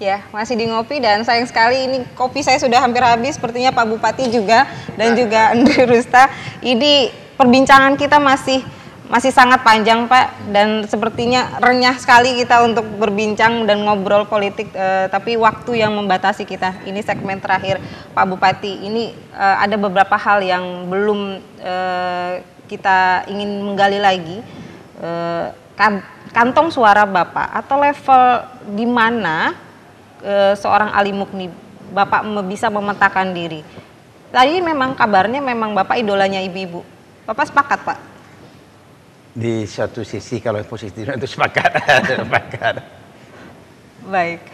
Ya, masih di Ngopi dan sayang sekali ini kopi saya sudah hampir habis. Sepertinya Pak Bupati juga dan juga Andre Rusta. Ini perbincangan kita masih sangat panjang Pak, dan sepertinya renyah sekali kita untuk berbincang dan ngobrol politik, tapi waktu yang membatasi kita. Ini segmen terakhir Pak Bupati. Ini ada beberapa hal yang belum kita ingin menggali lagi. Kantong suara Bapak atau level di mana seorang Ali Mukni Bapak bisa memetakan diri. Tadi memang kabarnya memang Bapak idolanya ibu-ibu. Bapak sepakat Pak? Di satu sisi kalau positifnya itu sepakat. Sepakat. Baik.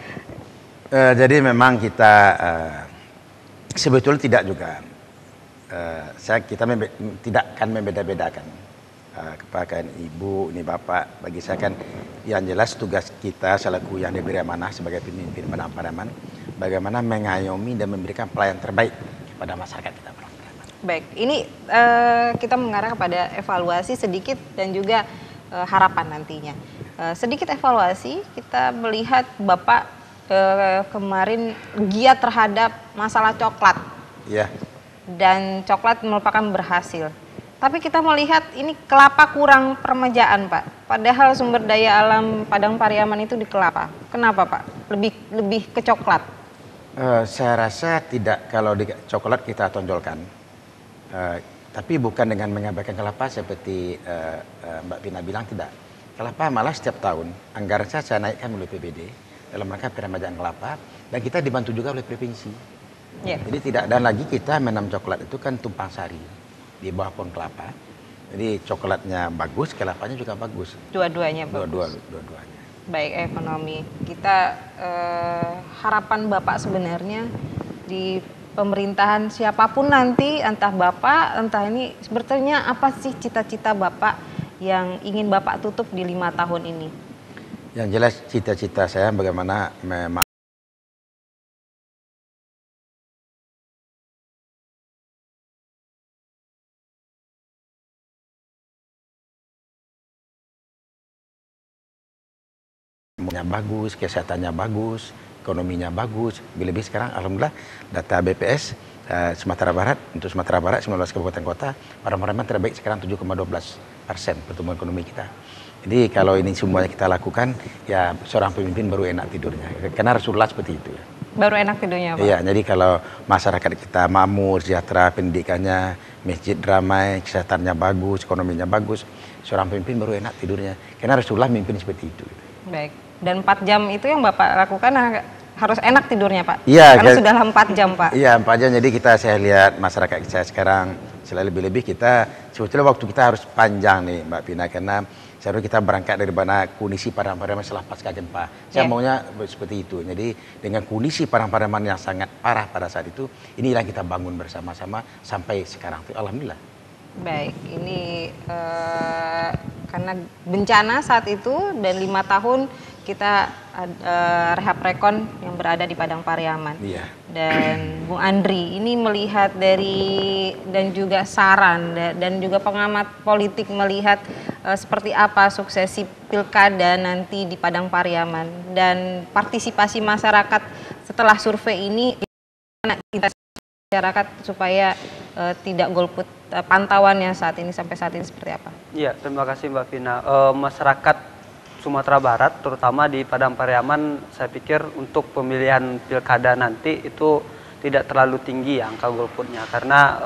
Jadi memang kita sebetulnya tidak juga. Kita tidak akan membeda-bedakan. Kepada ibu, ini bapak, bagi saya kan yang jelas tugas kita selaku yang diberi amanah sebagai pemimpin Padang Pariaman, bagaimana mengayomi dan memberikan pelayanan terbaik kepada masyarakat kita. Baik, ini kita mengarah kepada evaluasi sedikit dan juga harapan nantinya. Sedikit evaluasi, kita melihat Bapak kemarin giat terhadap masalah coklat. Iya. Dan coklat merupakan berhasil. Tapi kita melihat ini kelapa kurang permajaan Pak. Padahal sumber daya alam Padang Pariaman itu di kelapa. Kenapa Pak? Lebih ke coklat. Saya rasa tidak, kalau di coklat kita tonjolkan. Tapi bukan dengan mengabaikan kelapa seperti Mbak Pina bilang, tidak. Kelapa malah setiap tahun anggaran saya naikkan oleh PBD dalam rangka peremajaan kelapa, dan kita dibantu juga oleh provinsi. Yeah. Jadi tidak, dan lagi kita menanam coklat itu kan tumpang sari di bawah pohon kelapa. Jadi coklatnya bagus, kelapanya juga bagus. Dua-duanya bagus. Dua-duanya. Baik ekonomi. Kita harapan Bapak sebenarnya di pemerintahan siapapun nanti, entah Bapak, entah ini, sebetulnya apa sih cita-cita Bapak yang ingin Bapak tutup di 5 tahun ini? Yang jelas cita-cita saya bagaimana bagus, kesehatannya bagus, ekonominya bagus. Lebih sekarang alhamdulillah data BPS Sumatera Barat, untuk Sumatera Barat 19 kabupaten kota, Pariaman terbaik sekarang 7,12% pertumbuhan ekonomi kita. Jadi kalau ini semuanya kita lakukan, ya seorang pemimpin baru enak tidurnya. Karena Rasulullah seperti itu ya. Baru enak tidurnya Pak? Iya, jadi kalau masyarakat kita makmur, sejahtera, pendidikannya, masjid ramai, kesehatannya bagus, ekonominya bagus, seorang pemimpin baru enak tidurnya. Karena Rasulullah memimpin seperti itu. Baik. Dan 4 jam itu yang Bapak lakukan harus enak tidurnya Pak? Iya. Karena sudah 4 jam Pak? Iya, 4 jam. Jadi saya lihat masyarakat saya sekarang, selain lebih-lebih kita, sebetulnya waktu kita harus panjang nih Mbak Pina, karena seharusnya kita berangkat dari mana kondisi Padang Pariaman setelah pasca gempa. Saya maunya seperti itu. Jadi dengan kondisi Padang Pariaman yang sangat parah pada saat itu, inilah yang kita bangun bersama-sama sampai sekarang. Alhamdulillah. Baik, ini karena bencana saat itu dan 5 tahun kita rehab rekon yang berada di Padang Pariaman. Iya. Dan Bung Andri ini melihat dari dan juga saran dan juga pengamat politik melihat seperti apa suksesi pilkada nanti di Padang Pariaman dan partisipasi masyarakat setelah survei ini, kita masyarakat supaya tidak golput, pantauannya saat ini sampai saat ini seperti apa? Iya, terima kasih Mbak Vina. Masyarakat Sumatera Barat, terutama di Padang Pariaman, saya pikir untuk pemilihan pilkada nanti itu tidak terlalu tinggi ya angka golputnya, karena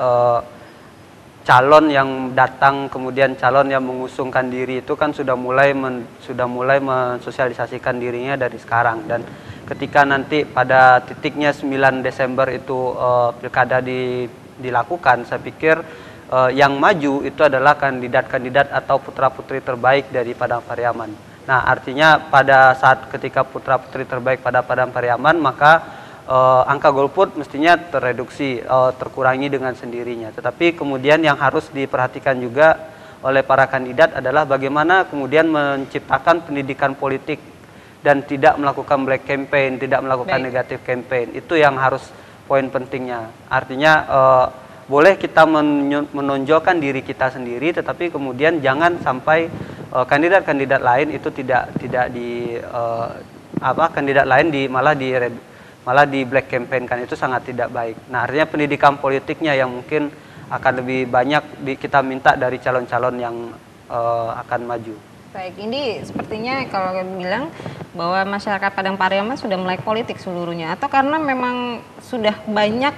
calon yang datang kemudian calon yang mengusungkan diri itu kan sudah mulai mensosialisasikan dirinya dari sekarang, dan ketika nanti pada titiknya 9 Desember itu pilkada dilakukan, saya pikir yang maju itu adalah kandidat-kandidat atau putra-putri terbaik dari Padang Pariaman. Nah, artinya pada saat ketika putra-putri terbaik pada Padang Pariaman, maka angka golput mestinya tereduksi, terkurangi dengan sendirinya. Tetapi kemudian yang harus diperhatikan juga oleh para kandidat adalah bagaimana kemudian menciptakan pendidikan politik dan tidak melakukan black campaign, tidak melakukan negatif campaign. Itu yang harus poin pentingnya. Artinya boleh kita menonjolkan diri kita sendiri, tetapi kemudian jangan sampai kandidat-kandidat lain itu tidak kandidat lain malah di black campaign kan, itu sangat tidak baik. Nah, artinya pendidikan politiknya yang mungkin akan lebih banyak kita minta dari calon-calon yang akan maju. Baik, ini sepertinya kalau bilang bahwa masyarakat Padang Pariaman sudah melek politik seluruhnya, atau karena memang sudah banyak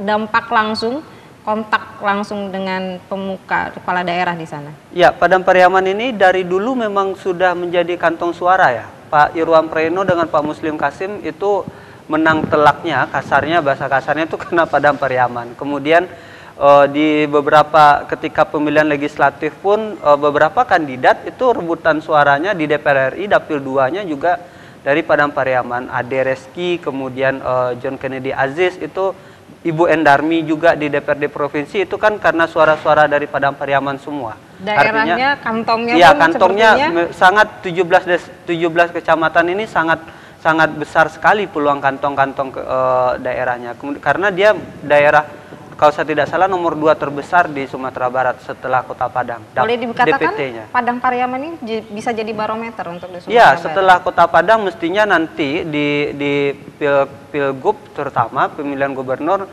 dampak langsung, kontak langsung dengan pemuka kepala daerah di sana? Ya, Padang Pariaman ini dari dulu memang sudah menjadi kantong suara ya. Pak Irwan Preno dengan Pak Muslim Kasim itu menang telaknya, bahasa kasarnya itu karena Padang Pariaman. Kemudian di beberapa ketika pemilihan legislatif pun beberapa kandidat itu rebutan suaranya di DPR RI, dapil 2-nya juga dari Padang Pariaman. Ade Reski, kemudian John Kennedy Aziz, itu Ibu Endarmi juga di DPRD provinsi, itu kan karena suara-suara dari Padang Pariaman semua. Daerahnya, kantongnya ya, pun kantongnya sepertinya sangat 17 kecamatan ini sangat besar sekali peluang kantong-kantong daerahnya. Karena dia daerah, kalau saya tidak salah, nomor 2 terbesar di Sumatera Barat setelah Kota Padang. Boleh dikatakan DPT-nya. Padang Pariaman ini bisa jadi barometer untuk di Sumatera Ya, Barat. setelah Kota Padang mestinya nanti di Pilgub, terutama pemilihan gubernur,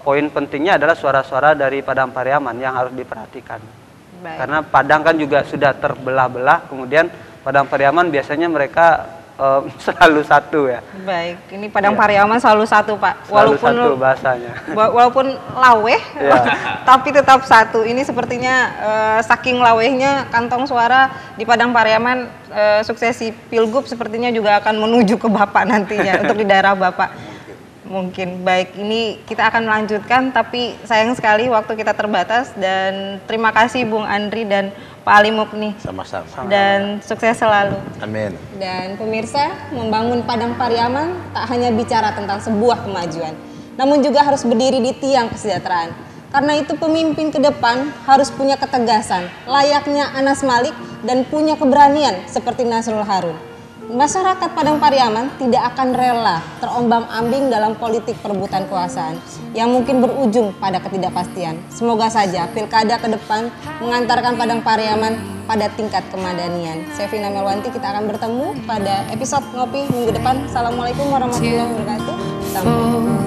poin pentingnya adalah suara-suara dari Padang Pariaman yang harus diperhatikan. Baik. Karena Padang kan juga sudah terbelah-belah, kemudian Padang Pariaman biasanya mereka selalu satu ya. Baik, ini Padang Pariaman selalu satu, Pak. Selalu satu bahasanya. Walaupun laweh, Ya. tapi tetap satu. Ini sepertinya saking lawehnya kantong suara di Padang Pariaman, suksesi Pilgub sepertinya juga akan menuju ke Bapak nantinya untuk di daerah Bapak. Mungkin. Baik, ini kita akan melanjutkan, tapi sayang sekali waktu kita terbatas, dan terima kasih Bung Andri dan Pak Ali Mukni. Sama-sama. Dan sukses selalu. Amin. Dan pemirsa, membangun Padang Pariaman tak hanya bicara tentang sebuah kemajuan, namun juga harus berdiri di tiang kesejahteraan. Karena itu pemimpin ke depan harus punya ketegasan, layaknya Anas Malik, dan punya keberanian seperti Nasrul Harun. Masyarakat Padang Pariaman tidak akan rela terombang-ambing dalam politik perebutan kekuasaan yang mungkin berujung pada ketidakpastian. Semoga saja pilkada ke depan mengantarkan Padang Pariaman pada tingkat kemadanian. Saya Vina Melwanti, kita akan bertemu pada episode Ngopi minggu depan. Assalamualaikum warahmatullahi wabarakatuh. Sampai jumpa.